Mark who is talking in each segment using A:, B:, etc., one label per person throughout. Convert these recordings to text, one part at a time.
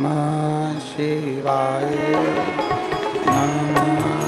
A: नमः शिवाय नमः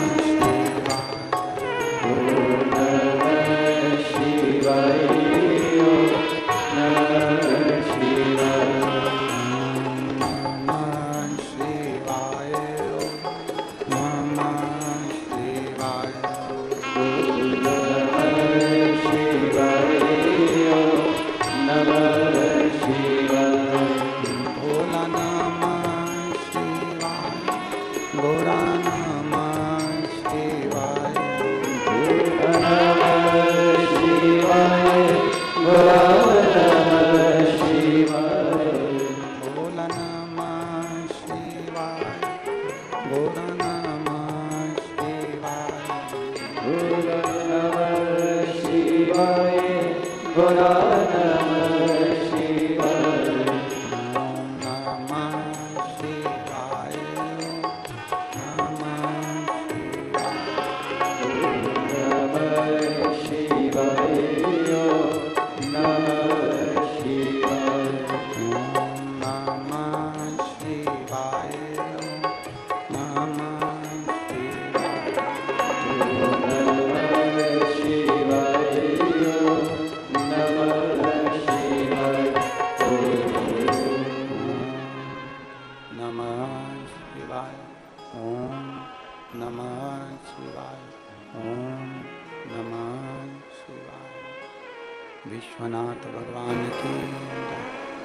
A: विश्वनाथ भगवान की जय,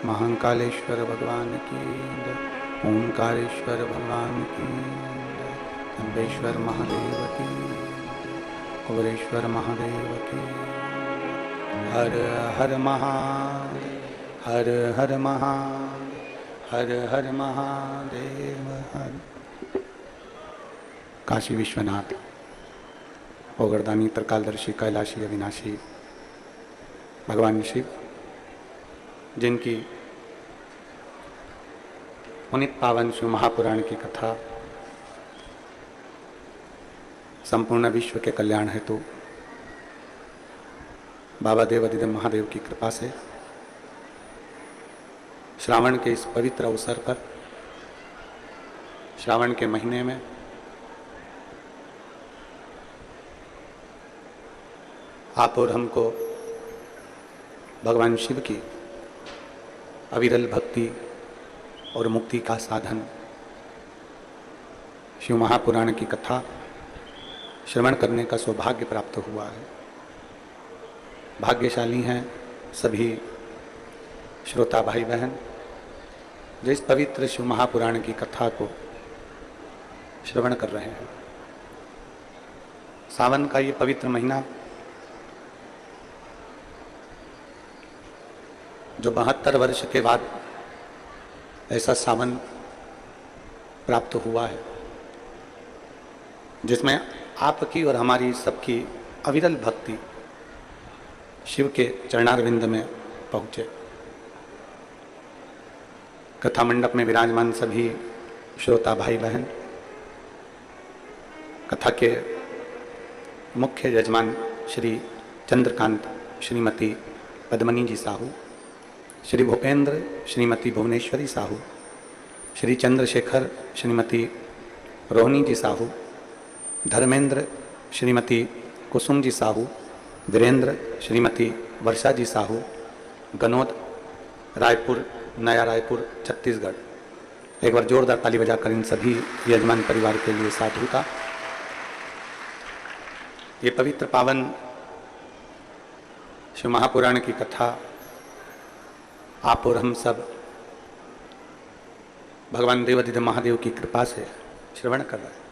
A: महाकालेश्वर भगवान की जय, ओंकारेश्वर भगवान की जय, अम्बेश्वर महादेव की जय, कुबरेश्वर महादेव की जय। हर हर महादेव, हर हर महादेव, हर हर महादेव हर। काशी विश्वनाथ ओगरदानी त्रिकालदर्शी कैलाशी अविनाशी भगवान शिव, जिनकी पुनित पावन शिव महापुराण की कथा संपूर्ण विश्व के कल्याण हेतु बाबा देवाधिदेव महादेव की कृपा से श्रावण के इस पवित्र अवसर पर, श्रावण के महीने में आप और हमको भगवान शिव की अविरल भक्ति और मुक्ति का साधन शिव महापुराण की कथा श्रवण करने का सौभाग्य प्राप्त हुआ है। भाग्यशाली हैं सभी श्रोता भाई बहन जो इस पवित्र शिव महापुराण की कथा को श्रवण कर रहे हैं। सावन का ये पवित्र महीना जो 72 वर्ष के बाद ऐसा सावन प्राप्त हुआ है, जिसमें आपकी और हमारी सबकी अविरल भक्ति शिव के चरणारविंद में पहुँचे। कथा मंडप में विराजमान सभी श्रोता भाई बहन, कथा के मुख्य यजमान श्री चंद्रकांत श्रीमती पद्मनी जी साहू, श्री भूपेंद्र श्रीमती भुवनेश्वरी साहू, श्री चंद्रशेखर श्रीमती रोहिणी जी साहू, धर्मेंद्र श्रीमती कुसुम जी साहू, वीरेंद्र श्रीमती वर्षा जी साहू, गनोद रायपुर, नया रायपुर, छत्तीसगढ़। एक बार जोरदार ताली बजाकर इन सभी यजमान परिवार के लिए साधु का। ये पवित्र पावन शिव महापुराण की कथा आप और हम सब भगवान देवाधिदेव महादेव की कृपा से श्रवण कर रहे हैं।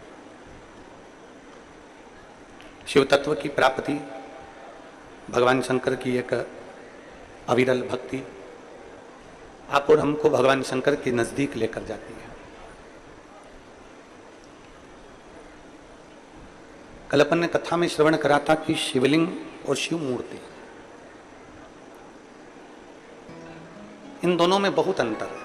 A: शिव तत्व की प्राप्ति, भगवान शंकर की एक अविरल भक्ति आप और हमको भगवान शंकर के नजदीक लेकर जाती है। कल अपन ने कथा में श्रवण करा था कि शिवलिंग और शिव मूर्ति, इन दोनों में बहुत अंतर है।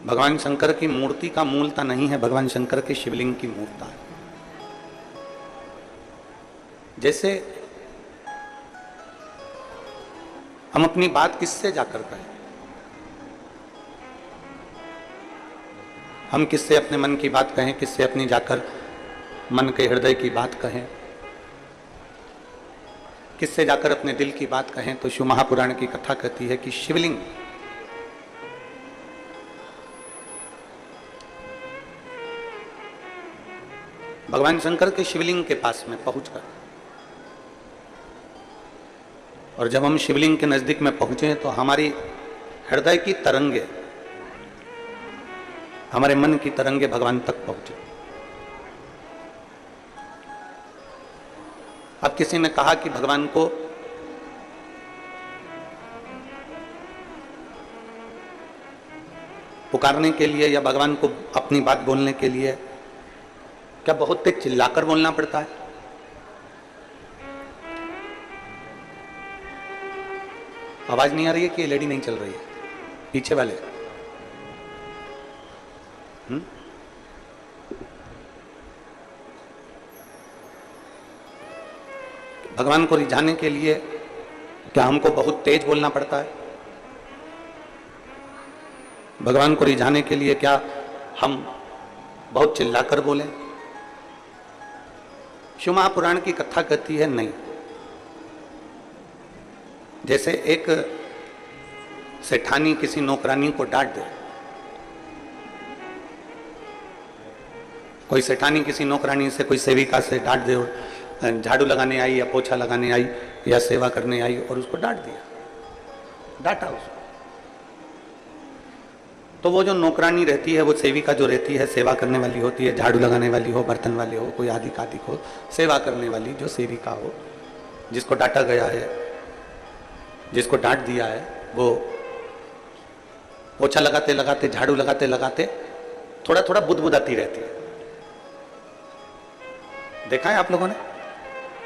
A: भगवान शंकर की मूर्ति का मूलता नहीं है, भगवान शंकर के शिवलिंग की मूर्ता है। जैसे हम अपनी बात किससे जाकर कहें? हम किससे अपने मन की बात कहें, किससे अपनी जाकर मन के हृदय की बात कहें, किससे जाकर अपने दिल की बात कहें। तो शिव महापुराण की कथा कहती है कि शिवलिंग भगवान शंकर के शिवलिंग के पास में पहुंचकर, और जब हम शिवलिंग के नजदीक में पहुंचे तो हमारी हृदय की तरंगे, हमारे मन की तरंगे भगवान तक पहुंचे। अब किसी ने कहा कि भगवान को पुकारने के लिए या भगवान को अपनी बात बोलने के लिए क्या बहुत तेज चिल्लाकर बोलना पड़ता है? आवाज नहीं आ रही है कि एलईडी नहीं चल रही है पीछे वाले? भगवान को रिझाने के लिए क्या हमको बहुत तेज बोलना पड़ता है? भगवान को रिझाने के लिए क्या हम बहुत चिल्लाकर बोलें? शिव महापुराण की कथा कहती है नहीं। जैसे एक सेठानी किसी नौकरानी को डांट दे, कोई सेठानी किसी नौकरानी से, कोई सेविका से डांट दे, झाड़ू लगाने आई या पोछा लगाने आई या सेवा करने आई और उसको डांट दिया, डांटा उसको, तो वो जो नौकरानी रहती है, वो सेविका जो रहती है, सेवा करने वाली होती है, झाड़ू लगाने वाली हो, बर्तन वाली हो, कोई आदि कादिक हो, सेवा करने वाली जो सेविका हो, जिसको डांटा गया है, जिसको डांट दिया है, वो पोछा लगाते लगाते, झाड़ू लगाते लगाते थोड़ा थोड़ा बुदबुदाती रहती है। देखा है आप लोगों ने?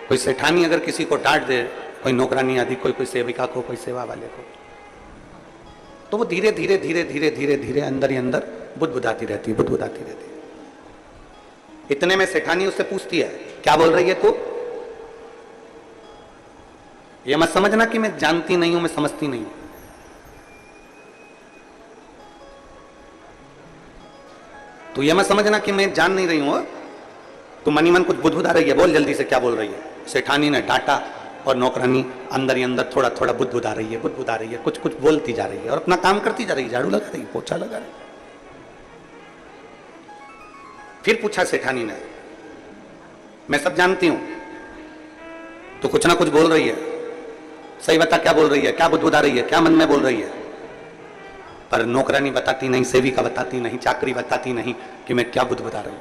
A: कोई सेठानी अगर किसी को डांट दे, कोई नौकरानी आदि, कोई सेविका को, कोई सेवा वाले को, तो वो धीरे धीरे धीरे धीरे धीरे धीरे अंदर ही अंदर बुदबुदाती रहती है, बुदबुदाती रहती है। इतने में सेठानी उससे पूछती है, क्या बोल रही है तू? ये मत समझना कि मैं जानती नहीं हूं, मैं समझती नहीं हूं। तो ये मत समझना कि मैं जान नहीं रही हूं, तो मनी मन कुछ बुदबुदा रही है, बोल जल्दी से क्या बोल रही है। सेठानी ने डांटा और नौकरानी अंदर ही अंदर थोड़ा थोड़ा बुदबुदा रही है, बुदबुदा रही है, कुछ कुछ बोलती जा रही है और अपना काम करती जा रही है, झाड़ू लगा रही है, पोछा लगा रही है। फिर पूछा सेठानी ने, मैं सब जानती हूं, तो कुछ ना कुछ बोल रही है, सही बता क्या बोल रही है, क्या बुदबुदा रही है, क्या मन में बोल रही है? पर नौकरानी बताती नहीं, सेविका बताती नहीं, चाकरी बताती नहीं कि मैं क्या बुदबुदा रही हूं।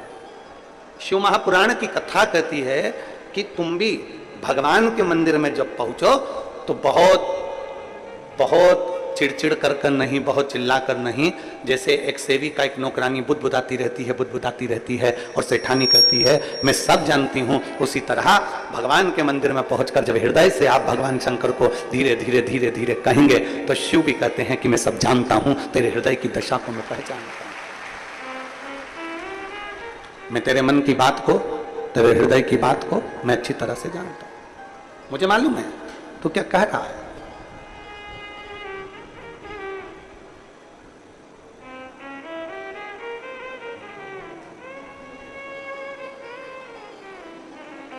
A: शिव महापुराण की कथा कहती है कि तुम भी भगवान के मंदिर में जब पहुंचो तो बहुत बहुत चिड़चिड़ कर नहीं, बहुत चिल्ला कर नहीं, जैसे एक सेविका एक नौकरानी बुदबुदाती रहती है, बुदबुदाती रहती है और सेठानी कहती है मैं सब जानती हूं, उसी तरह भगवान के मंदिर में पहुंचकर जब हृदय से आप भगवान शंकर को धीरे धीरे धीरे धीरे कहेंगे तो शिव भी कहते हैं कि मैं सब जानता हूं, तेरे हृदय की दशा को मैं पहचानता हूं, मैं तेरे मन की बात को, तेरे हृदय की बात को मैं अच्छी तरह से जानता हूं, मुझे मालूम है तो क्या कह रहा है।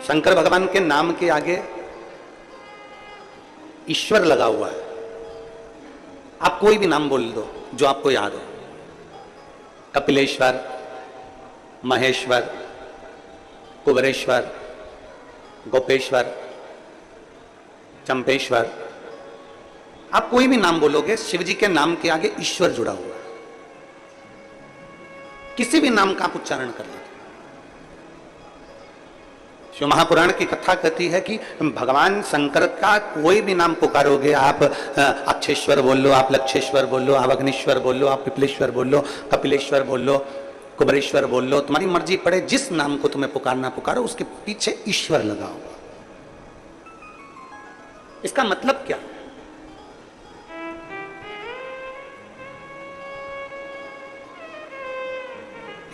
A: शंकर भगवान के नाम के आगे ईश्वर लगा हुआ है। आप कोई भी नाम बोल दो जो आपको याद हो, कपिलेश्वर, महेश्वर, कुबेरेश्वर, गोपेश्वर, चंपेश्वर, आप कोई भी नाम बोलोगे, शिव जी के नाम के आगे ईश्वर जुड़ा हुआ है। किसी भी नाम का आप उच्चारण कर लीजिए। शिव महापुराण की कथा कहती है कि भगवान शंकर का कोई भी नाम पुकारोगे, आप अक्षेश्वर बोल लो, आप लक्षेश्वर बोल लो, आप अग्निश्वर बोल लो, आप पिपलेश्वर बोल लो, कपिलेश्वर बोल लो, कुबेरेश्वर बोल लो, तुम्हारी मर्जी पड़े, जिस नाम को तुम्हें पुकारना पुकारो, उसके पीछे ईश्वर लगा हुआ। इसका मतलब क्या?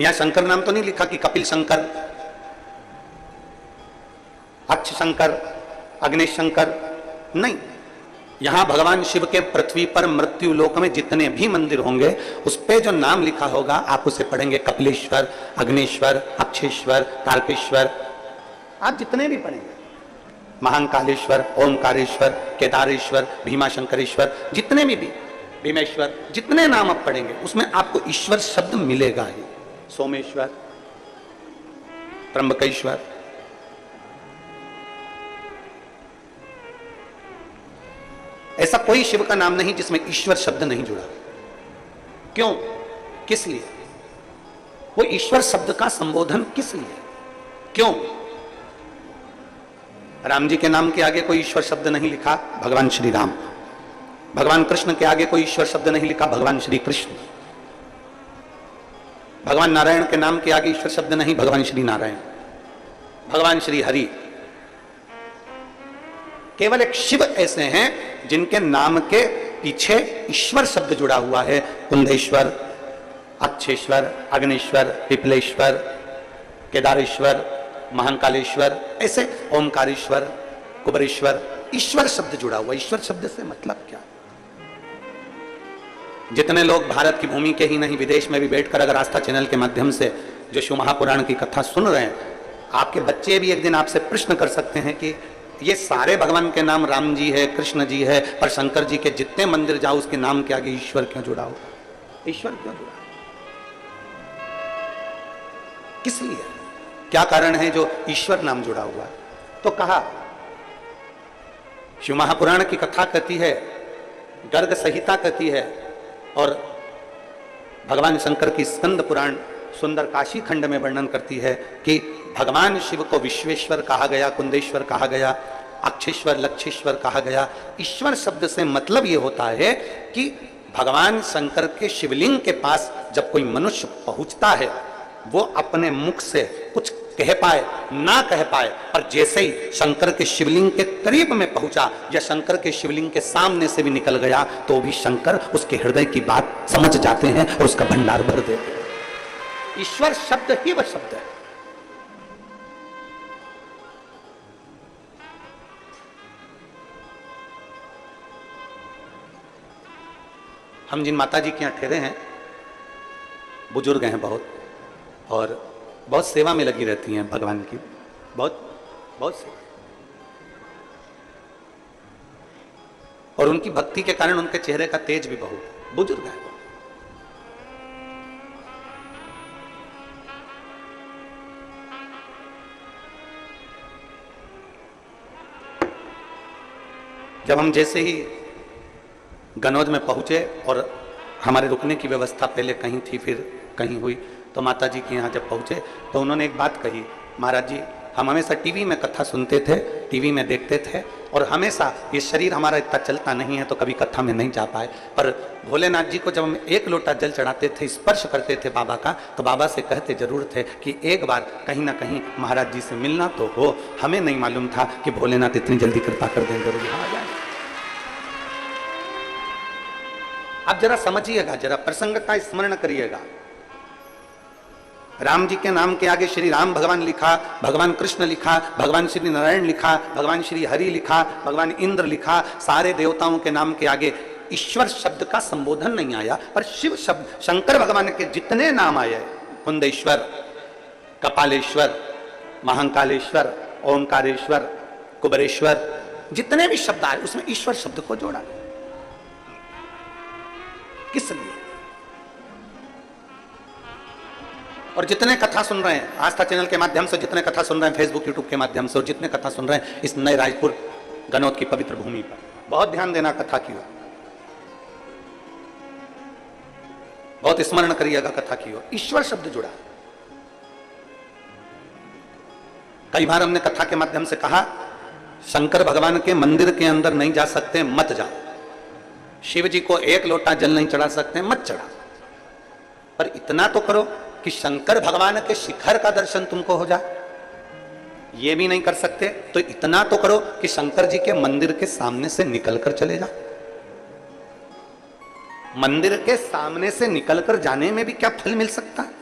A: यहां शंकर नाम तो नहीं लिखा कि कपिल शंकर, अक्ष शंकर, अग्निश शंकर, नहीं, यहां भगवान शिव के पृथ्वी पर मृत्यु लोक में जितने भी मंदिर होंगे उस पे जो नाम लिखा होगा आप उसे पढ़ेंगे, कपिलेश्वर, अग्नेश्वर, अक्षेश्वर, तारकेश्वर, आप जितने भी पढ़ेंगे, महाकालेश्वर, ओमकारेश्वर, केदारेश्वर, भीमाशंकरेश्वर, जितने भी भीमेश्वर, जितने नाम आप पढ़ेंगे उसमें आपको ईश्वर शब्द मिलेगा ही। सोमेश्वर, त्र्यंबकेश्वर, ऐसा कोई शिव का नाम नहीं जिसमें ईश्वर शब्द नहीं जुड़ा। क्यों, किस लिए? वो ईश्वर शब्द का संबोधन किस लिए, क्यों? राम जी के नाम के आगे कोई ईश्वर शब्द नहीं लिखा, भगवान श्री राम। भगवान कृष्ण के आगे कोई ईश्वर शब्द नहीं लिखा, भगवान श्री कृष्ण। भगवान नारायण के नाम के आगे ईश्वर शब्द नहीं, भगवान श्री नारायण। भगवान श्री हरि। केवल एक शिव ऐसे हैं जिनके नाम के पीछे ईश्वर शब्द जुड़ा हुआ है। कुंदेश्वर, अक्षेश्वर, अग्नेश्वर, पिपलेश्वर, केदारेश्वर, महाकालेश्वर, ऐसे ओमकारेश्वर, कुबरेश्वर, ईश्वर शब्द जुड़ा हुआ। ईश्वर शब्द से मतलब क्या? जितने लोग भारत की भूमि के ही नहीं विदेश में भी बैठकर अगर आस्था चैनल के माध्यम से जो शिव महापुराण की कथा सुन रहे हैं, आपके बच्चे भी एक दिन आपसे प्रश्न कर सकते हैं कि ये सारे भगवान के नाम राम जी है, कृष्ण जी है, पर शंकर जी के जितने मंदिर जाओ उसके नाम के आगे ईश्वर क्यों जुड़ा हो? ईश्वर क्यों जुड़ा? किस लिए? क्या कारण है जो ईश्वर नाम जुड़ा हुआ है? तो कहा शिव महापुराण की कथा कहती है, गर्ग संहिता कहती है, और भगवान शंकर की स्कंद पुराण सुंदर काशी खंड में वर्णन करती है कि भगवान शिव को विश्वेश्वर कहा गया, कुंदेश्वर कहा गया, अक्षेश्वर, लक्षेश्वर कहा गया। ईश्वर शब्द से मतलब यह होता है कि भगवान शंकर के शिवलिंग के पास जब कोई मनुष्य पहुंचता है वो अपने मुख से कुछ कह पाए ना कह पाए, पर जैसे ही शंकर के शिवलिंग के करीब में पहुंचा या शंकर के शिवलिंग के सामने से भी निकल गया तो भी शंकर उसके हृदय की बात समझ जाते हैं और उसका भंडार भर देते हैं। ईश्वर शब्द ही वह शब्द है। हम जिन माता जी के यहां ठहरे हैं, बुजुर्ग हैं बहुत, और बहुत सेवा में लगी रहती हैं भगवान की, बहुत सेवा, और उनकी भक्ति के कारण उनके चेहरे का तेज भी बहुत, बुजुर्ग है। जब हम जैसे ही गनौद में पहुंचे और हमारे रुकने की व्यवस्था पहले कहीं थी फिर कहीं हुई, तो माता जी के यहाँ जब पहुंचे तो उन्होंने एक बात कही, महाराज जी हम हमेशा टीवी में कथा सुनते थे, टीवी में देखते थे, और हमेशा ये शरीर हमारा इतना चलता नहीं है तो कभी कथा में नहीं जा पाए, पर भोलेनाथ जी को जब हम एक लोटा जल चढ़ाते थे, स्पर्श करते थे बाबा का, तो बाबा से कहते जरूर थे कि एक बार कहीं ना कहीं महाराज जी से मिलना तो हो। हमें नहीं मालूम था कि भोलेनाथ इतनी जल्दी कृपा कर देंगे और यहाँ आ जाए। आप जरा समझिएगा, जरा प्रसंग का स्मरण करिएगा। राम जी के नाम के आगे श्री राम भगवान लिखा, भगवान कृष्ण लिखा, भगवान श्री नारायण लिखा, भगवान श्री हरि लिखा, भगवान इंद्र लिखा, सारे देवताओं के नाम के आगे ईश्वर शब्द का संबोधन नहीं आया, पर शिव शब्द, शंकर भगवान के जितने नाम आए, कुंदेश्वर, कपालेश्वर, महाकालेश्वर, ओंकारेश्वर, कुबरेश्वर, जितने भी शब्द आए उसमें ईश्वर शब्द को जोड़ा। किस लिए? और जितने कथा सुन रहे हैं आस्था चैनल के माध्यम से, जितने कथा सुन रहे हैं फेसबुक यूट्यूब के माध्यम से, और जितने कथा सुन रहे हैं इस नए रायपुर गनौद की पवित्र भूमि पर, बहुत ध्यान देना कथा की ओर, बहुत स्मरण करिएगा कथा की ओर। ईश्वर शब्द जुड़ा। कई बार हमने कथा के माध्यम से कहा शंकर भगवान के मंदिर के अंदर नहीं जा सकते, मत जाओ। शिव जी को एक लोटा जल नहीं चढ़ा सकते, मत चढ़ा, पर इतना तो करो कि शंकर भगवान के शिखर का दर्शन तुमको हो जाए। ये भी नहीं कर सकते तो इतना तो करो कि शंकर जी के मंदिर के सामने से निकलकर चले जाओ। मंदिर के सामने से निकलकर जाने में भी क्या फल मिल सकता है?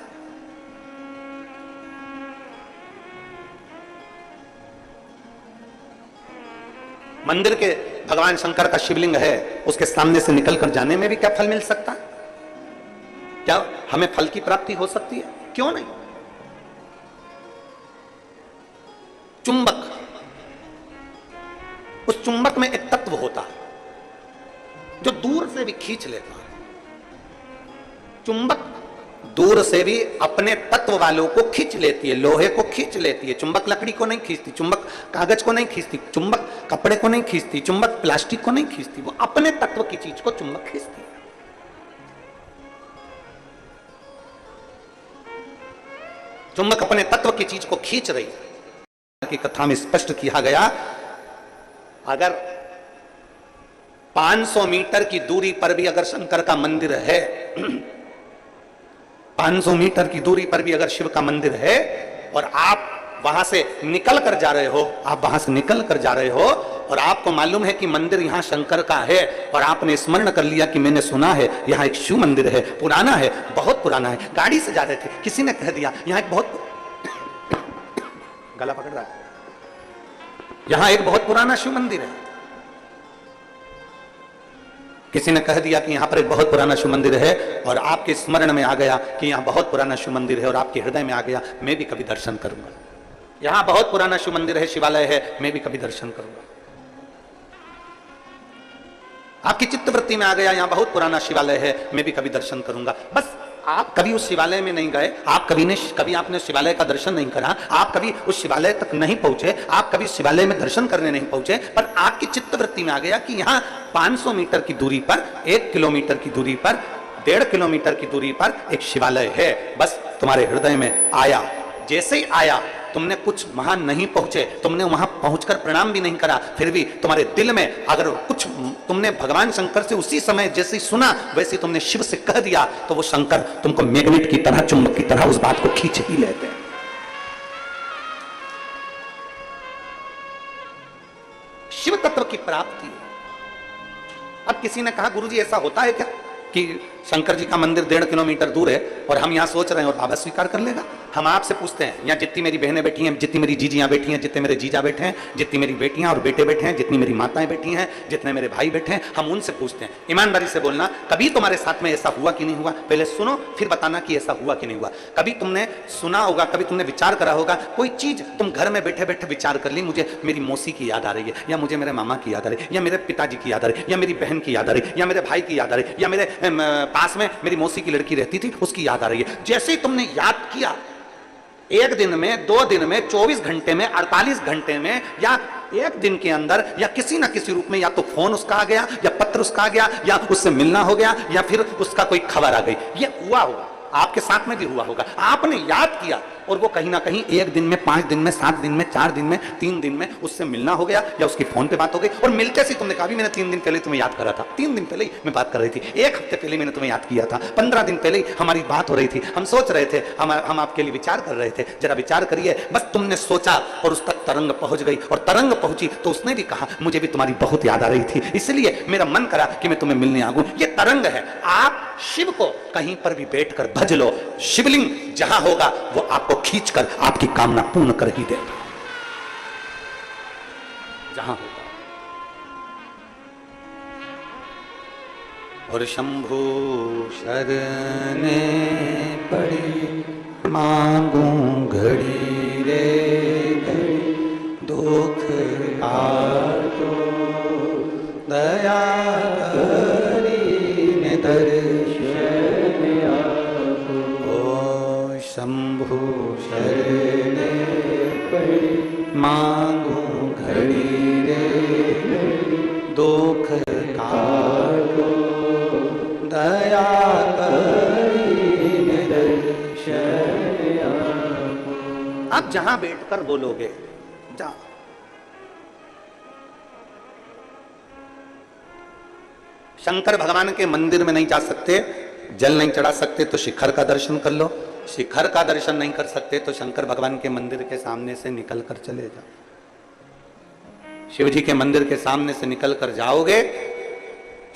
A: मंदिर के भगवान शंकर का शिवलिंग है, उसके सामने से निकलकर जाने में भी क्या फल मिल सकता है? क्या हमें फल की प्राप्ति हो सकती है? क्यों नहीं? चुंबक, उस चुंबक में एक तत्व होता है जो दूर से भी खींच लेता है। चुंबक दूर से भी अपने तत्व वालों को खींच लेती है, लोहे को खींच लेती है। चुंबक लकड़ी को नहीं खींचती, चुंबक कागज को नहीं खींचती, चुंबक कपड़े को नहीं खींचती, चुंबक प्लास्टिक को नहीं खींचती, वो अपने तत्व की चीज को चुंबक खींचती है। चुंबक अपने तत्व की चीज को खींच रही है। की कथा में स्पष्ट किया गया, अगर 500 मीटर की दूरी पर भी अगर शंकर का मंदिर है, 500 मीटर की दूरी पर भी अगर शिव का मंदिर है और आप वहां से निकल कर जा रहे हो, आप वहां से निकल कर जा रहे हो और आपको मालूम है कि मंदिर यहां शंकर का है और आपने स्मरण कर लिया कि मैंने सुना है यहां एक शिव मंदिर है, पुराना है, बहुत पुराना है। गाड़ी से जा रहे थे, किसी ने कह दिया यहां एक बहुत गला पकड़ रहा है, यहां एक बहुत पुराना शिव मंदिर है। किसी ने कह दिया कि यहां पर एक बहुत पुराना शिव मंदिर है और आपके स्मरण में आ गया कि यहां बहुत पुराना शिव मंदिर है और आपके हृदय में आ गया मैं भी कभी दर्शन करूंगा। यहां बहुत पुराना शिव मंदिर है, शिवालय है, मैं भी कभी दर्शन करूंगा। आपकी चित्तवृत्ति में आ गया यहां बहुत पुराना शिवालय है, मैं भी कभी दर्शन करूंगा। बस आप कभी उस शिवालय में नहीं गए, आप कभी आपने शिवालय का दर्शन नहीं करा, आप कभी उस शिवालय तक नहीं पहुंचे, आप कभी शिवालय में दर्शन करने नहीं पहुंचे, पर आपकी चित्तवृत्ति में आ गया कि यहाँ 500 मीटर की दूरी पर, 1 किलोमीटर की दूरी पर, 1.5 किलोमीटर की दूरी पर एक शिवालय है। बस तुम्हारे हृदय में आया, जैसे ही आया तुमने कुछ वहां नहीं पहुंचे, तुमने वहां पहुंचकर प्रणाम भी नहीं करा, फिर भी तुम्हारे दिल में अगर कुछ तुमने भगवान शंकर से उसी समय जैसे सुना वैसे तुमने शिव से कह दिया तो वो शंकर तुमको मैग्नेट की तरह, चुंबक की तरह उस बात को खींच ही लेते हैं। शिव तत्व की प्राप्ति। अब किसी ने कहा गुरुजी ऐसा होता है क्या कि शंकर जी का मंदिर 1.5 किलोमीटर दूर है और हम यहाँ सोच रहे हैं और बाबा स्वीकार कर लेगा? हम आपसे पूछते हैं, यहाँ जितनी मेरी बहनें बैठी हैं, जितनी मेरी जीजियां बैठी हैं, जितने मेरे जीजा बैठे हैं, जितनी मेरी बेटियां और बेटे बैठे हैं, जितनी मेरी माताएं बैठी हैं, जितने मेरे भाई बैठे हैं, हम उनसे पूछते हैं, ईमानदारी से बोलना, कभी तुम्हारे साथ में ऐसा हुआ कि नहीं हुआ? पहले सुनो फिर बताना कि ऐसा हुआ कि नहीं हुआ। कभी तुमने सुना होगा, कभी तुमने विचार करा होगा, कोई चीज तुम घर में बैठे बैठे विचार कर ली, मुझे मेरी मौसी की याद आ रही है, या मुझे मेरे मामा की याद आ रही है, या मेरे पिताजी की याद आ रही है, या मेरी बहन की याद आ रही है, या मेरे भाई की याद आ रही है, या मेरे पास में मेरी मौसी की लड़की रहती थी उसकी याद आ रही है। जैसे ही तुमने याद किया, 1 दिन में, 2 दिन में, 24 घंटे में, 48 घंटे में, या 1 दिन के अंदर, या किसी ना किसी रूप में, या तो फोन उसका आ गया, या पत्र उसका आ गया, या उससे मिलना हो गया, या फिर उसका कोई खबर आ गई, ये हुआ होगा, आपके साथ में भी हुआ होगा। आपने याद किया और वो कहीं ना कहीं 1 दिन में, 5 दिन में, 7 दिन में, 4 दिन में, 3 दिन में उससे मिलना हो गया, या उसकी फोन पे बात हो गई और मिलते से तुमने कहा भी मैंने 3 दिन पहले तुम्हें याद करा था, 3 दिन पहले ही मैं बात कर रही थी, 1 हफ्ते पहले मैंने तुम्हें याद किया था, 15 दिन पहले ही हमारी बात हो रही थी, हम सोच रहे थे, हम आपके लिए विचार कर रहे थे, जरा विचार करिए। बस तुमने सोचा और उस तक तरंग पहुंच गई, और तरंग पहुंची तो उसने भी कहा मुझे भी तुम्हारी बहुत याद आ रही थी, इसलिए मेरा मन करा कि मैं तुम्हें मिलने आऊं। ये तरंग है। आप शिव को कहीं पर भी बैठकर भज लो, शिवलिंग जहां होगा वो आपको खींचकर आपकी कामना पूर्ण कर ही देगा, जहां होगा। और शंभु शरणे पड़ी मांगू घड़ी रे घड़ी, दुख आतो दया करी ने दर्शन ओ शंभु शरणे पड़ी मांगू घड़ी रे, दुख काटो दया करी ने दर्शन। आप जहां बैठकर बोलोगे, जहां शंकर भगवान के मंदिर में नहीं जा सकते, जल नहीं चढ़ा सकते तो शिखर का दर्शन कर लो, शिखर का दर्शन नहीं कर सकते तो शंकर भगवान के मंदिर के सामने से निकल कर चले जाओ। शिव जी के मंदिर के सामने से निकल कर जाओगे,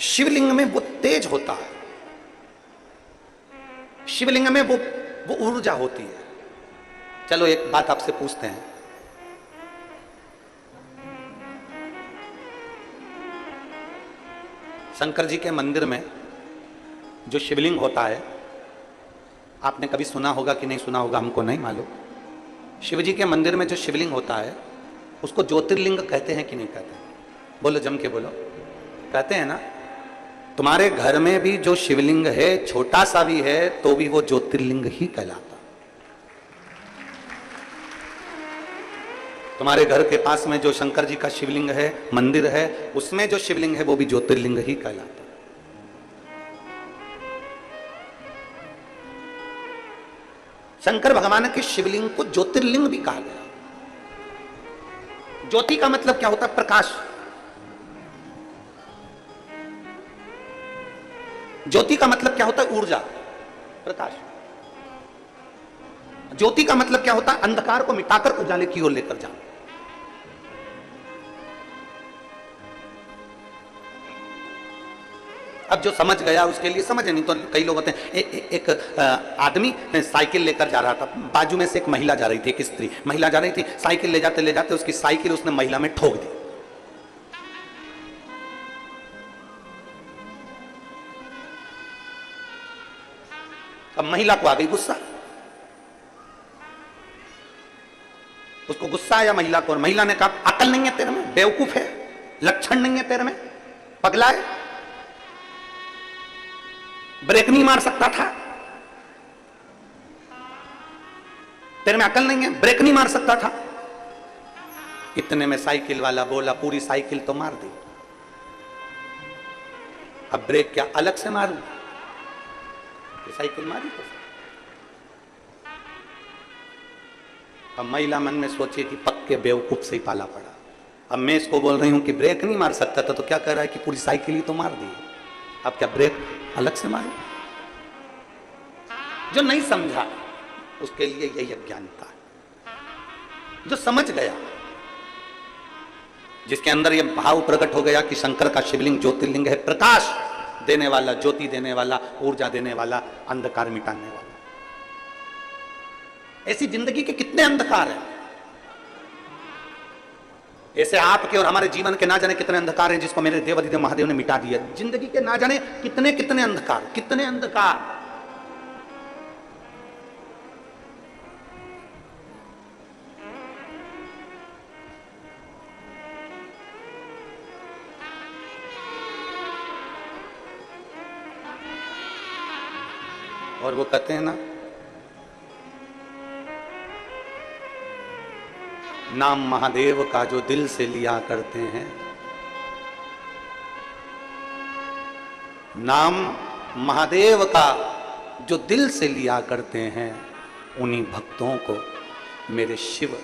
A: शिवलिंग में वो तेज होता है, शिवलिंग में वो ऊर्जा होती है। चलो एक बात आपसे पूछते हैं, शंकर जी के मंदिर में जो शिवलिंग होता है, आपने कभी सुना होगा कि नहीं सुना होगा, हमको नहीं मालूम। शिव जी के मंदिर में जो शिवलिंग होता है उसको ज्योतिर्लिंग कहते हैं कि नहीं कहते हैं? बोलो, जम के बोलो। कहते हैं ना। तुम्हारे घर में भी जो शिवलिंग है, छोटा सा भी है तो भी वो ज्योतिर्लिंग ही कहलाता। तुम्हारे घर के पास में जो शंकर जी का शिवलिंग है, मंदिर है, उसमें जो शिवलिंग है वो भी ज्योतिर्लिंग ही कहलाता। शंकर भगवान के शिवलिंग को ज्योतिर्लिंग भी कहा गया। ज्योति का मतलब क्या होता है? प्रकाश। ज्योति का मतलब क्या होता है? ऊर्जा, प्रकाश। ज्योति का मतलब क्या होता है? अंधकार को मिटाकर उजाले की ओर लेकर जाना। अब जो समझ गया उसके लिए समझ, नहीं तो कई लोग होते हैं। एक आदमी साइकिल लेकर जा रहा था, बाजू में से एक महिला जा रही थी, एक स्त्री महिला जा रही थी। साइकिल ले जाते उसकी साइकिल उसने महिला में ठोक दी। अब महिला को आ गई गुस्सा। उसको गुस्सा आया महिला को, और महिला ने कहा अकल नहीं है तेरे में, बेवकूफ है, लक्षण नहीं है तेरे में, पगला है, ब्रेक नहीं मार सकता था, तेरे में अकल नहीं है, ब्रेक नहीं मार सकता था। इतने में साइकिल वाला बोला पूरी साइकिल तो मार दी, अब ब्रेक क्या अलग से मारूं? साइकिल मारी तो। अब महिला मन में सोची कि पक्के बेवकूफ से ही पाला पड़ा। अब मैं इसको बोल रही हूं कि ब्रेक नहीं मार सकता था, तो क्या कह रहा है कि पूरी साइकिल ही तो मार दी, अब क्या ब्रेक अलग से मारो? जो नहीं समझा उसके लिए यही अज्ञानता है। जो समझ गया, जिसके अंदर यह भाव प्रकट हो गया कि शंकर का शिवलिंग ज्योतिर्लिंग है, प्रकाश देने वाला, ज्योति देने वाला, ऊर्जा देने वाला, अंधकार मिटाने वाला। ऐसी जिंदगी के कितने अंधकार हैं, ऐसे आपके और हमारे जीवन के ना जाने कितने अंधकार हैं, जिसको मेरे देवाधिदेव महादेव ने मिटा दिया। जिंदगी के ना जाने कितने कितने अंधकार, कितने अंधकार। और वो कहते हैं ना, नाम महादेव का जो दिल से लिया करते हैं, नाम महादेव का जो दिल से लिया करते हैं, उन्हीं भक्तों को मेरे शिव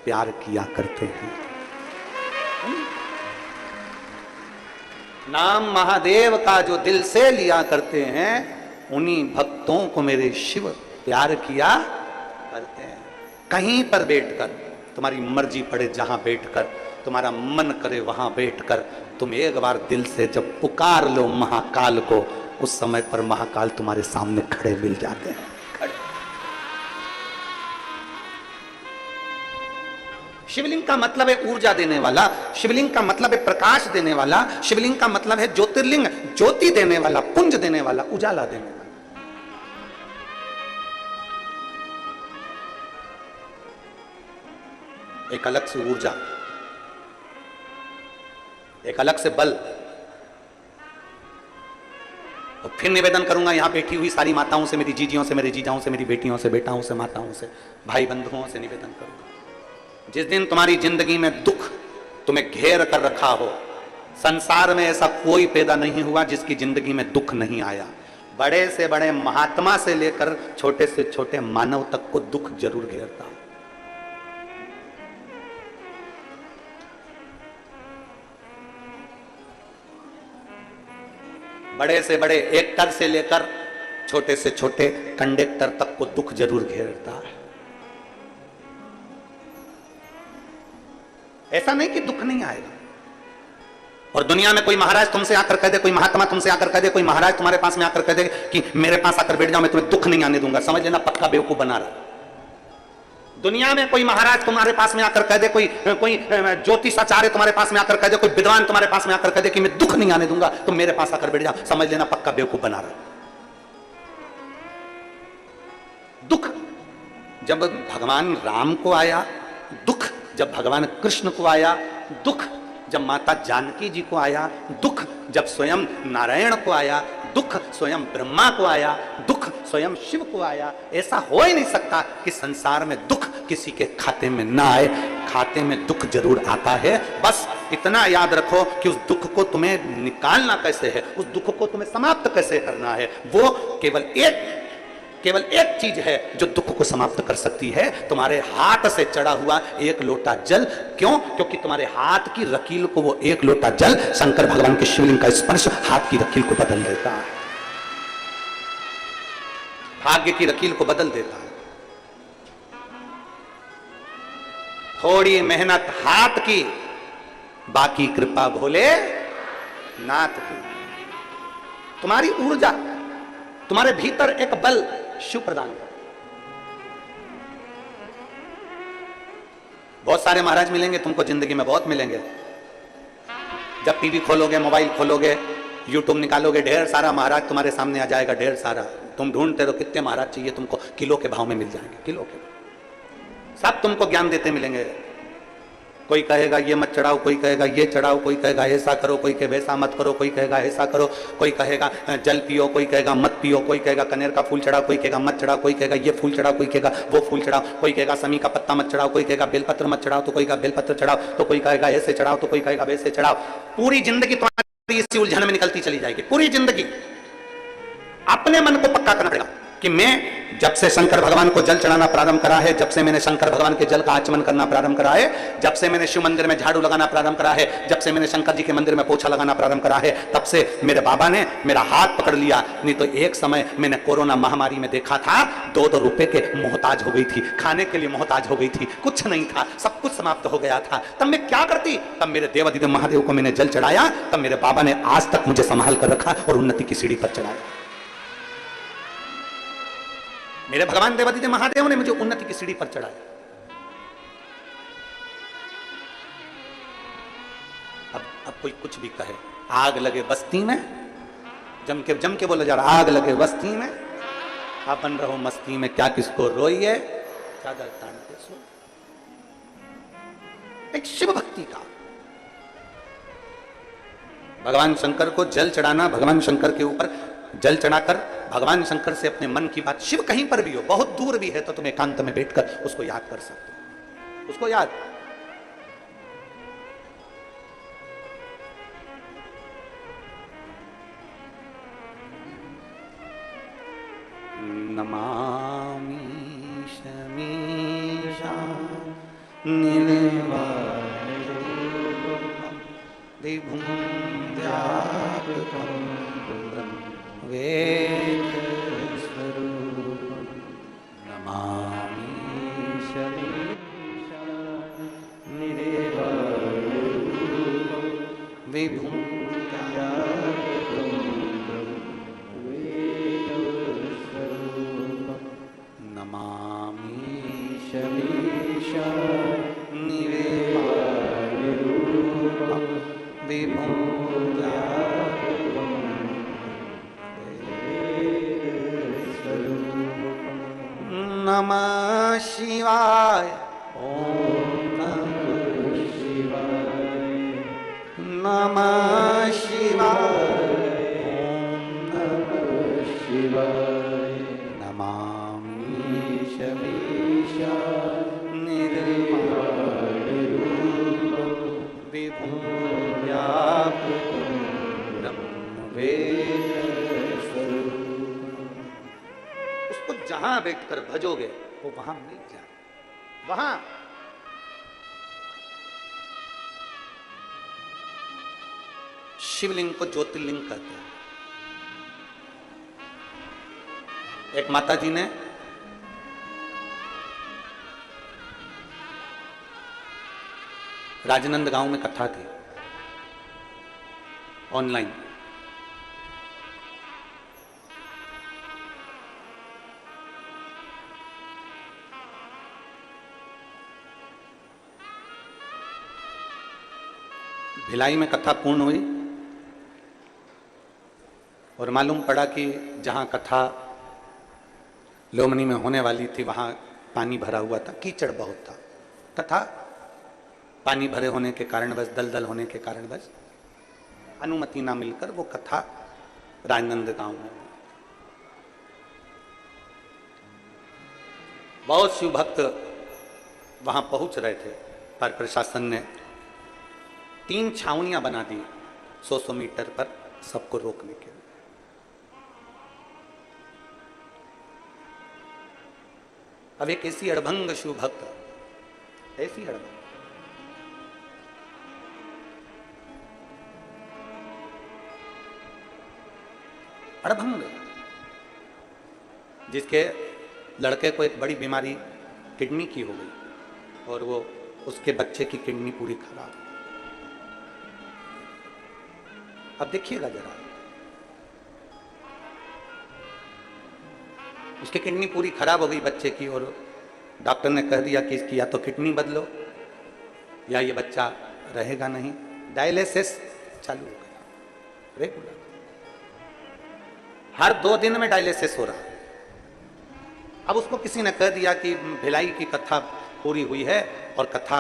A: प्यार किया करते हैं। नाम महादेव का जो दिल से लिया करते हैं, उन्हीं भक्तों को मेरे शिव प्यार किया करते हैं। कहीं पर बैठकर, तुम्हारी मर्जी पड़े जहां बैठकर, तुम्हारा मन करे वहां बैठकर, तुम एक बार दिल से जब पुकार लो महाकाल को, उस समय पर महाकाल तुम्हारे सामने खड़े मिल जाते हैं। शिवलिंग का मतलब है ऊर्जा देने वाला, शिवलिंग का मतलब है प्रकाश देने वाला, शिवलिंग का मतलब है ज्योतिर्लिंग, ज्योति देने वाला, पुंज देने वाला, उजाला देने वाला। एक अलग से ऊर्जा, एक अलग से बल। और फिर निवेदन करूंगा यहां बैठी हुई सारी माताओं से, मेरी जीजियों से, मेरे जीजाओं से, मेरी बेटियों से, बेटाओं से, माताओं से, भाई बंधुओं से निवेदन करूंगा, जिस दिन तुम्हारी जिंदगी में दुख तुम्हें घेर कर रखा हो, संसार में ऐसा कोई पैदा नहीं हुआ जिसकी जिंदगी में दुख नहीं आया। बड़े से बड़े महात्मा से लेकर छोटे से छोटे मानव तक को दुख जरूर घेरता है। बड़े से बड़े एक्टर से लेकर छोटे से छोटे कंडक्टर तक को दुख जरूर घेरता है। ऐसा नहीं कि दुख नहीं आएगा। और दुनिया में कोई महाराज तुमसे आकर कह दे, कोई महात्मा तुमसे आकर कह दे, कोई महाराज तुम्हारे पास में आकर कह दे कि मेरे पास आकर बैठ जाओ, मैं तुम्हें दुख नहीं आने दूंगा, समझ लेना पक्का बेवकूफ बना रहा। दुनिया में कोई महाराज तुम्हारे पास में आकर कह दे, कोई कोई ज्योतिषाचार्य तुम्हारे पास में आकर कह दे, कोई विद्वान तुम्हारे पास में आकर कह दे कि मैं दुख नहीं आने दूंगा, तुम मेरे पास आकर बैठ जाओ, समझ लेना पक्का बेवकूफ बना रहा। दुख जब भगवान राम को आया, दुख जब भगवान कृष्ण को आया, दुख जब माता जानकी जी को आया, दुख जब स्वयं नारायण को आया, दुख स्वयं ब्रह्मा को आया, दुख स्वयं शिव को आया। ऐसा हो ही नहीं सकता कि संसार में दुख किसी के खाते में ना आए। खाते में दुख जरूर आता है, बस इतना याद रखो कि उस दुख को तुम्हें निकालना कैसे है, उस दुख को तुम्हें समाप्त कैसे करना है। वो केवल एक चीज है जो दुख को समाप्त कर सकती है, तुम्हारे हाथ से चढ़ा हुआ एक लोटा जल। क्यों? क्योंकि तुम्हारे हाथ की रकील को वो एक लोटा जल, शंकर भगवान के शिवलिंग का स्पर्श हाथ की रकील को बदल देता है, भाग्य की रकील को बदल देता है। थोड़ी मेहनत हाथ की, बाकी कृपा भोले नाथ की। तुम्हारी ऊर्जा, तुम्हारे भीतर एक बल शिव प्रदान कर। बहुत सारे महाराज मिलेंगे तुमको जिंदगी में, बहुत मिलेंगे। जब टीवी खोलोगे, मोबाइल खोलोगे, यूट्यूब निकालोगे, ढेर सारा महाराज तुम्हारे सामने आ जाएगा, ढेर सारा। तुम ढूंढते रहो कितने महाराज चाहिए तुमको, किलो के भाव में मिल जाएंगे, किलो के। सब तुमको ज्ञान देते मिलेंगे। कोई कहेगा ये मत चढ़ाओ, कोई कहेगा ये चढ़ाओ, कोई कहेगा ऐसा करो, कोई कहे वैसा मत करो, कोई कहेगा ऐसा करो, कोई कहेगा जल पियो, कोई कहेगा मत पियो, कोई कहेगा कनेर का फूल चढ़ाओ, कोई कहेगा मत चढ़ाओ, कोई कहेगा ये फूल चढ़ाओ, कोई कहेगा वो फूल चढ़ाओ, कोई कहेगा समी का पत्ता मत चढ़ाओ, कोई कहेगा बेलपत्र मत चढ़ाओ, तो कोई कहेगा बेलपत्र चढ़ाओ, तो कोई कहेगा ऐसे चढ़ाओ, तो कोई कहेगा वैसे चढ़ाओ। पूरी जिंदगी तुम्हारी इसी उलझन में निकलती चली जाएगी। पूरी जिंदगी अपने मन को पक्का करना पड़ेगा कि मैं जब से शंकर भगवान को जल चढ़ाना प्रारंभ करा है, जब से मैंने शंकर भगवान के जल का आचमन करना प्रारंभ करा है, जब से मैंने शिव मंदिर में झाड़ू लगाना प्रारंभ करा है, जब से मैंने शंकर जी के मंदिर में पोछा लगाना प्रारंभ करा है, तब से मेरे बाबा ने मेरा हाथ पकड़ लिया। नहीं तो एक समय मैंने कोरोना महामारी में देखा था, 2-2 रुपए के मोहताज हो गई थी, खाने के लिए मोहताज हो गई थी, कुछ नहीं था, सब कुछ समाप्त हो गया था। तब मैं क्या करती? तब मेरे देवाधिदेव महादेव को मैंने जल चढ़ाया, तब मेरे बाबा ने आज तक मुझे संभाल कर रखा और उन्नति की सीढ़ी पर चढ़ाया। मेरे भगवान देवाधिदेव महादेव ने मुझे उन्नति की सीढ़ी पर चढ़ाया। अब कोई कुछ भी कहे, आग लगे बस्ती में, जम के बोला जा रहा, आग लगे बस्ती में, अपन रहो मस्ती में, क्या किसको रोइए, चादर तान के सो। एक शिव भक्ति का, भगवान शंकर को जल चढ़ाना, भगवान शंकर के ऊपर जल चढ़ाकर भगवान शंकर से अपने मन की बात, शिव कहीं पर भी हो, बहुत दूर भी है तो तुम एकांत में बैठकर उसको याद कर सकते हो, उसको याद। नमामि शमीशा निर्वाणरूपं विभुं व्यापकं वेदस्वरूपं नमामि शमीशा निर्वाणरूपं विभुं नमः शिवाय, ओम नमः शिवाय, नमः शिवाय, ओम नमः शिवाय, नमामि शमीशा निर्वाणरूपं विभुं व्यापकं ब्रह्मवेदस्वरूपं। उसको जहां बैठकर भजोगे वो वहां मिल जाए, वहां शिवलिंग को ज्योतिर्लिंग कहते हैं। एक माता जी ने राजनंद गांव में कथा थी ऑनलाइन, भिलाई में कथा पूर्ण हुई और मालूम पड़ा कि जहाँ कथा लोमनी में होने वाली थी वहाँ पानी भरा हुआ था, कीचड़ बहुत था तथा पानी भरे होने के कारणवश, दलदल होने के कारणवश अनुमति ना मिलकर वो कथा राजनंद गांव में। बहुत शिव भक्त वहां पहुंच रहे थे पर प्रशासन ने 3 छावनियां बना दी 100 मीटर पर सबको रोकने के लिए। अब एक ऐसी अड़भंग शिव भक्त, ऐसी अड़भंग, अड़भंग जिसके लड़के को एक बड़ी बीमारी किडनी की हो गई और वो उसके बच्चे की किडनी पूरी खराब। अब देखिएगा जरा, उसकी किडनी पूरी खराब हो गई बच्चे की और डॉक्टर ने कह दिया कि इसकी या तो किडनी बदलो या ये बच्चा रहेगा नहीं। डायलिसिस चालू हो गया रेगुलर, हर 2 दिन में डायलिसिस हो रहा। अब उसको किसी ने कह दिया कि भिलाई की कथा पूरी हुई है और कथा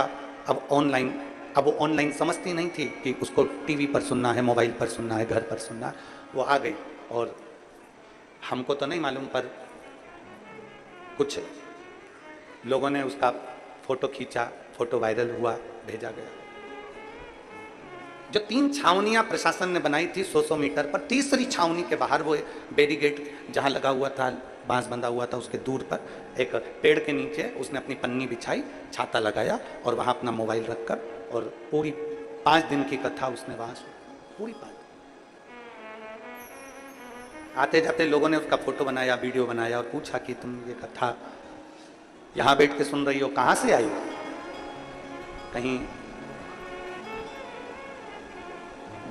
A: अब ऑनलाइन। अब वो ऑनलाइन समझती नहीं थी कि उसको टीवी पर सुनना है, मोबाइल पर सुनना है, घर पर सुनना। वो आ गई और हमको तो नहीं मालूम पर कुछ लोगों ने उसका फोटो खींचा, फोटो वायरल हुआ, भेजा गया। जो 3 छावनियां प्रशासन ने बनाई थी 100 मीटर पर, तीसरी छावनी के बाहर वो बैरिकेड जहां लगा हुआ था, बांस बंधा हुआ था, उसके दूर पर एक पेड़ के नीचे उसने अपनी पन्नी बिछाई, छाता लगाया और वहां अपना मोबाइल रखकर और पूरी 5 दिन की कथा उसने वहां सुनी, पूरी 5 दिन। आते जाते लोगों ने उसका फोटो बनाया, वीडियो बनाया और पूछा कि तुम ये कथा यहां बैठ के सुन रही हो, कहां से आई हो? कहीं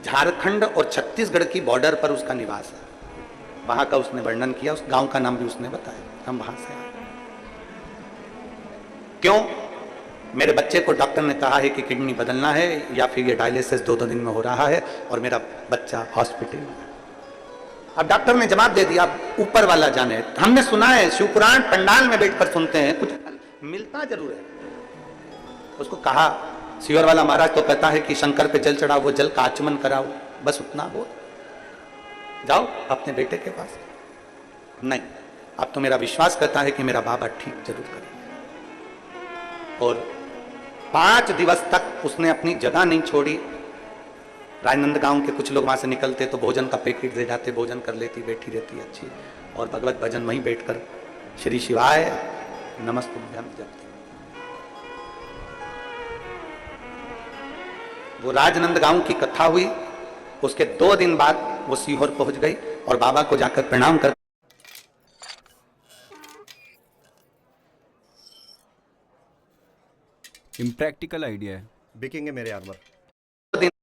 A: झारखंड और छत्तीसगढ़ की बॉर्डर पर उसका निवास है। वहां का उसने वर्णन किया, उस गांव का नाम भी उसने बताया, हम वहां से आए। क्यों? मेरे बच्चे को डॉक्टर ने कहा है कि किडनी बदलना है या फिर ये डायलिसिस 2-2 दिन में हो रहा है और मेरा बच्चा हॉस्पिटल में। अब डॉक्टर ने जवाब दे दिया, ऊपर वाला जाने। हमने सुना है, शिवपुराण पंडाल में बैठकर सुनते हैं, कुछ मिलता जरूर है। उसको कहा, शिवर वाला महाराज तो कहता है कि शंकर पे जल चढ़ाओ, वो जल का आचमन कराओ, बस उतना बोल, जाओ अपने बेटे के पास। नहीं, अब तो मेरा विश्वास करता है कि मेरा बाबा ठीक जरूर करेगा। और 5 दिवस तक उसने अपनी जगह नहीं छोड़ी। राजनंद गांव के कुछ लोग वहां से निकलते तो भोजन का पैकेट दे जाते, भोजन कर लेती, बैठी रहती अच्छी, और भगवत भजन वहीं बैठकर श्री शिवाय नमस्तुभ्यम जपती। वो राजनंद गांव की कथा हुई, उसके 2 दिन बाद वो सीहोर पहुंच गई और बाबा को जाकर प्रणाम कर
B: इम्प्रैक्टिकल आइडिया है।
C: बिकेंगे मेरे आर्मर।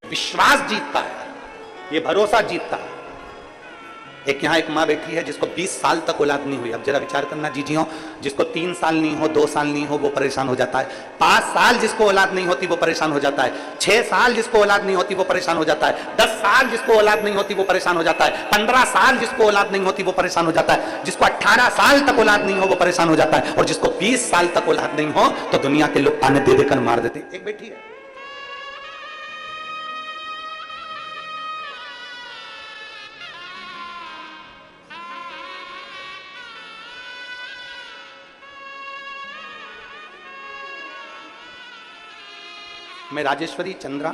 A: विश्वास जीतता है, ये भरोसा जीतता है। एक यहाँ एक माँ बैठी है जिसको 20 साल तक औलाद नहीं हुई। अब जरा विचार करना जीजियो, जिसको 3 साल नहीं हो, 2 साल नहीं हो, वो परेशान हो जाता है। 5 साल जिसको औलाद नहीं होती वो परेशान हो जाता है। 6 साल जिसको औलाद नहीं होती वो परेशान हो जाता है। 10 साल जिसको औलाद नहीं होती वो परेशान हो जाता है। 15 साल जिसको औलाद नहीं होती वो परेशान हो जाता है। जिसको 18 साल तक औलाद नहीं हो वो परेशान हो जाता है। और जिसको 20 साल तक औलाद नहीं हो तो दुनिया के लोग ताने दे देकर मार देते। एक बेटी है, मैं राजेश्वरी चंद्रा,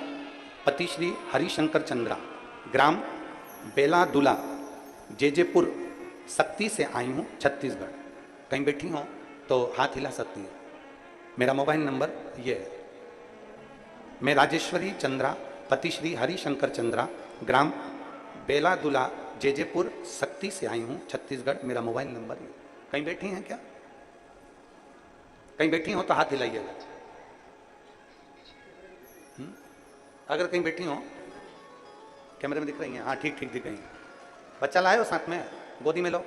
A: पति श्री हरिशंकर चंद्रा, ग्राम बेलादुला, जेजेपुर सक्ती से आई हूँ, छत्तीसगढ़। कहीं बैठी हो तो हाथ हिला सकती है। मेरा मोबाइल नंबर ये है। मैं राजेश्वरी चंद्रा, पति श्री हरिशंकर चंद्रा, ग्राम बेलादुला, जेजेपुर सक्ती से आई हूँ, छत्तीसगढ़। मेरा मोबाइल नंबर ये। कहीं बैठी हैं क्या? कहीं बैठी हो तो हाथ हिलाइएगा। अगर कहीं बैठी हो, कैमरे में दिख रही हैं? हाँ, ठीक ठीक दिख रही हैं। बच्चा लाए हो साथ में, गोदी में लो।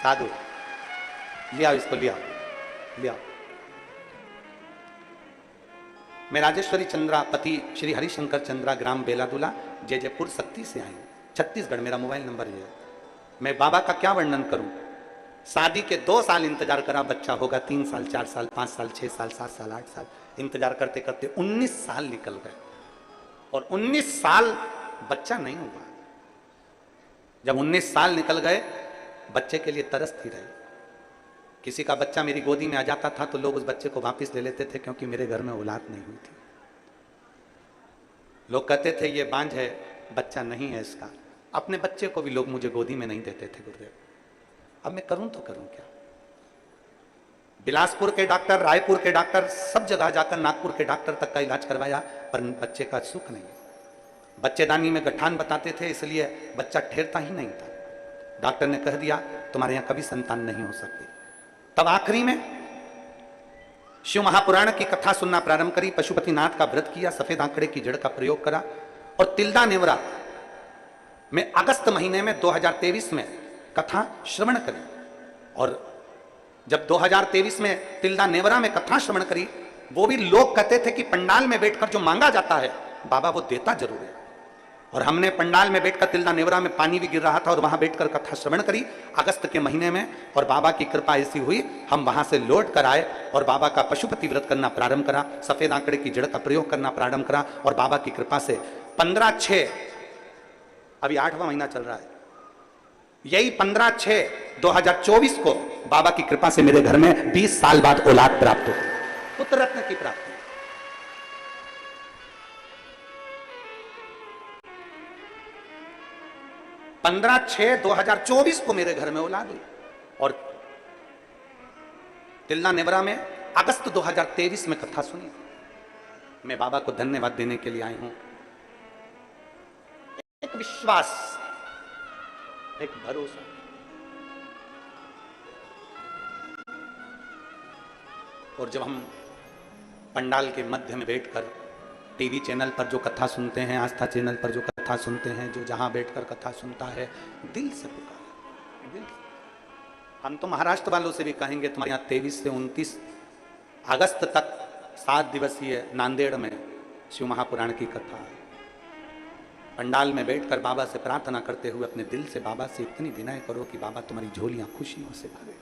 A: साधु, लिया इसको, लिया लिया। मैं राजेश्वरी चंद्रा पति श्री हरिशंकर चंद्रा, ग्राम बेलादुला, जयपुर सत्ती से आई हूँ, छत्तीसगढ़। मेरा मोबाइल नंबर ये है। मैं बाबा का क्या वर्णन करूं। शादी के 2 साल इंतजार करा, बच्चा होगा 3 साल, 4 साल, 5 साल, 6 साल, 7 साल, 8 साल, इंतजार करते करते 19 साल निकल गए और 19 साल बच्चा नहीं हुआ। जब 19 साल निकल गए, बच्चे के लिए तरसती रही। किसी का बच्चा मेरी गोदी में आ जाता था तो लोग उस बच्चे को वापस ले लेते थे, क्योंकि मेरे घर में औलाद नहीं हुई थी। लोग कहते थे ये बांझ है, बच्चा नहीं है इसका। अपने बच्चे को भी लोग मुझे गोदी में नहीं देते थे गुरुदेव। अब मैं करूं तो करूं क्या। बिलासपुर के डॉक्टर, रायपुर के डॉक्टर, सब जगह जाकर नागपुर के डॉक्टर तक का इलाज करवाया, पर बच्चे का सुख नहीं। बच्चेदानी में गठान बताते थे, इसलिए बच्चा ठहरता ही नहीं था। डॉक्टर ने कह दिया तुम्हारे यहां कभी संतान नहीं हो सकती। तब आखिरी में शिव महापुराण की कथा सुनना प्रारंभ करी, पशुपतिनाथ का व्रत किया, सफेद आंकड़े की जड़ का प्रयोग करा और तिल्दा नेवरा में अगस्त महीने में 2023 में कथा श्रवण करी। और जब 2023 में तिल्दा नेवरा में कथा श्रवण करी, वो भी लोग कहते थे कि पंडाल में बैठकर जो मांगा जाता है बाबा वो देता जरूर है। और हमने पंडाल में बैठकर तिल्दा नेवरा में पानी भी गिर रहा था और वहां बैठकर कथा श्रवण करी अगस्त के महीने में, और बाबा की कृपा ऐसी हुई हम वहां से लौट कर आए और बाबा का पशुपति व्रत करना प्रारंभ करा, सफेद आंकड़े की जड़ का प्रयोग करना प्रारंभ करा और बाबा की कृपा से 15/6, अभी 8वां महीना चल रहा है, यही 15/6/2024 को बाबा की कृपा से मेरे घर में 20 साल बाद औलाद प्राप्त हो, पुत्र रत्न की प्राप्ति। 15/6/2024 को मेरे घर में औलाद हुई और तिल्दा नेवरा में अगस्त 2023 में कथा सुनी। मैं बाबा को धन्यवाद देने के लिए आई हूं। एक विश्वास, एक भरोसा। और जब हम पंडाल के मध्य में बैठकर टीवी चैनल पर जो कथा सुनते हैं, आस्था चैनल पर जो कथा सुनते हैं, जो जहां बैठकर कथा सुनता है, दिल से पुकारा, दिल से। हम तो महाराष्ट्र वालों से भी कहेंगे तुम्हारे यहाँ 23 से 29 अगस्त तक 7 दिवसीय नांदेड़ में शिव महापुराण की कथा है। पंडाल में बैठकर बाबा से प्रार्थना करते हुए अपने दिल से बाबा से इतनी विनय करो कि बाबा तुम्हारी झोलियां खुशियों से भरे।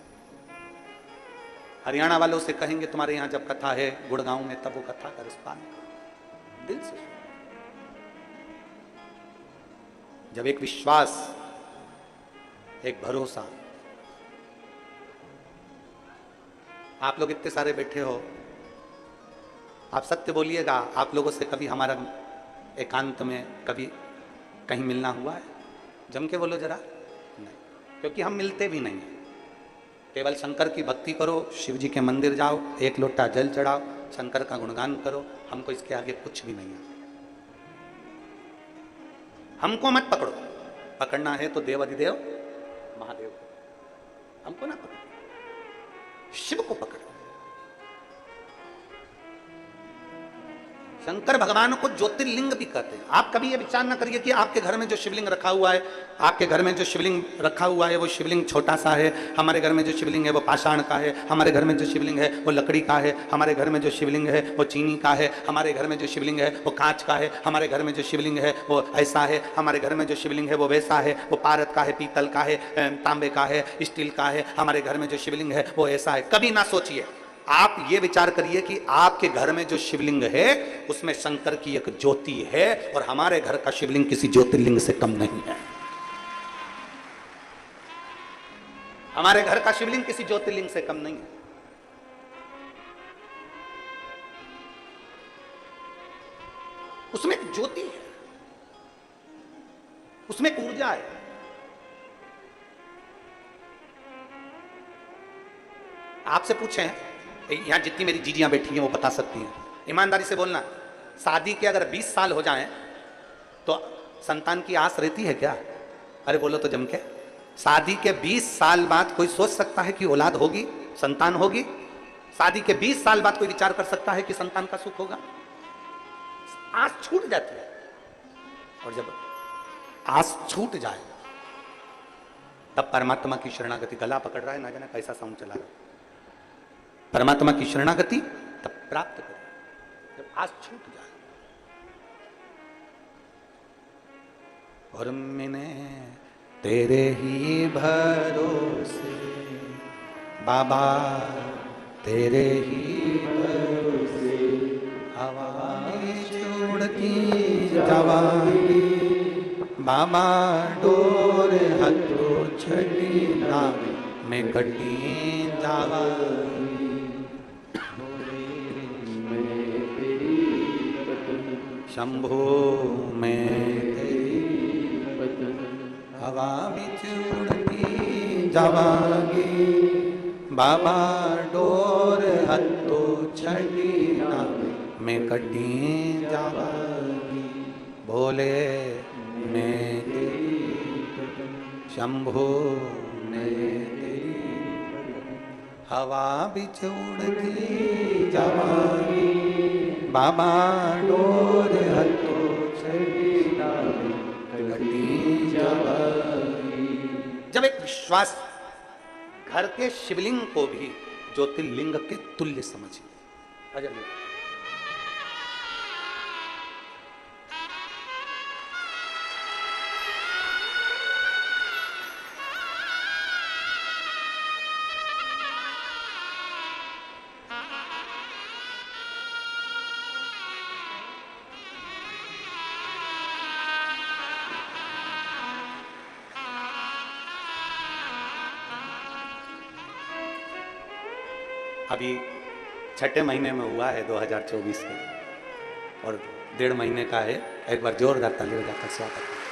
A: हरियाणा वालों से कहेंगे तुम्हारे यहाँ जब कथा है गुड़गांव में, तब वो कथा का रस पाने दिल से। जब एक विश्वास, एक भरोसा, आप लोग इतने सारे बैठे हो, आप सत्य बोलिएगा, आप लोगों से कभी हमारा एकांत में कभी कहीं मिलना हुआ है? जम के बोलो जरा। नहीं, क्योंकि हम मिलते भी नहीं हैं। केवल शंकर की भक्ति करो, शिव जी के मंदिर जाओ, एक लोटा जल चढ़ाओ, शंकर का गुणगान करो, हमको इसके आगे कुछ भी नहीं है। हमको मत पकड़ो, पकड़ना है तो देव अधिदेव महादेव को, हमको ना पकड़ो, शिव को पकड़ो। शंकर भगवान को ज्योतिर्लिंग भी कहते हैं। आप कभी ये विचार ना करिए कि आपके घर में जो शिवलिंग रखा हुआ है, आपके घर में जो शिवलिंग रखा हुआ है वो शिवलिंग छोटा सा है, हमारे घर में जो शिवलिंग है वो पाषाण का है, हमारे घर में जो शिवलिंग है वो लकड़ी का है, हमारे घर में जो शिवलिंग है वो चीनी का है, हमारे घर में जो शिवलिंग है वो कांच का है, हमारे घर में जो शिवलिंग है वो ऐसा है, हमारे घर में जो शिवलिंग है वो वैसा है, वो पारद का है, पीतल का है, तांबे का है, स्टील का है, हमारे घर में जो शिवलिंग है वो ऐसा है। कभी ना सोचिए, आप ये विचार करिए कि आपके घर में जो शिवलिंग है उसमें शंकर की एक ज्योति है और हमारे घर का शिवलिंग किसी ज्योतिर्लिंग से कम नहीं है। हमारे घर का शिवलिंग किसी ज्योतिर्लिंग से कम नहीं है। उसमें एक ज्योति है, उसमें एक ऊर्जा है। आपसे पूछें, यहां जितनी मेरी जीजियां बैठी हैं वो बता सकती हैं, ईमानदारी से बोलना, शादी के अगर 20 साल हो जाएं तो संतान की आस रहती है क्या? अरे बोलो तो जम के। शादी के 20 साल बाद कोई सोच सकता है कि औलाद होगी, संतान होगी? शादी के 20 साल बाद कोई विचार कर सकता है कि संतान का सुख होगा? आस छूट जाती है। और जब आस छूट जाए तब परमात्मा की शरणागति, गला पकड़ रहा है, ना जाने कैसा साउंड चला रहा है, परमात्मा की शरणागति तब प्राप्त करें जब आज छूट जाए। और मैंने तेरे ही भरोसे बाबा, तेरे ही भरोसे हवा में उड़ती जवानी बाबा, डोर हथो छड़ी नाव में कटी जवानी। शंभो में हवा बिच उड़ती जवागी बाबा, डोर हथो छड़ी नाव में कटी जवागी। बोले मैं तेरी शंभो मैं तेरी हवा बिच उड़ती जवानी बाबा, डोर हथो छड़ी नाव में कटी जवानी। जब एक विश्वास घर के शिवलिंग को भी ज्योतिर्लिंग के तुल्य समझिए। अभी छठे महीने में हुआ है 2024 के, और 1.5 महीने का है। एक बार जोरदार ताली बजाकर स्वागत।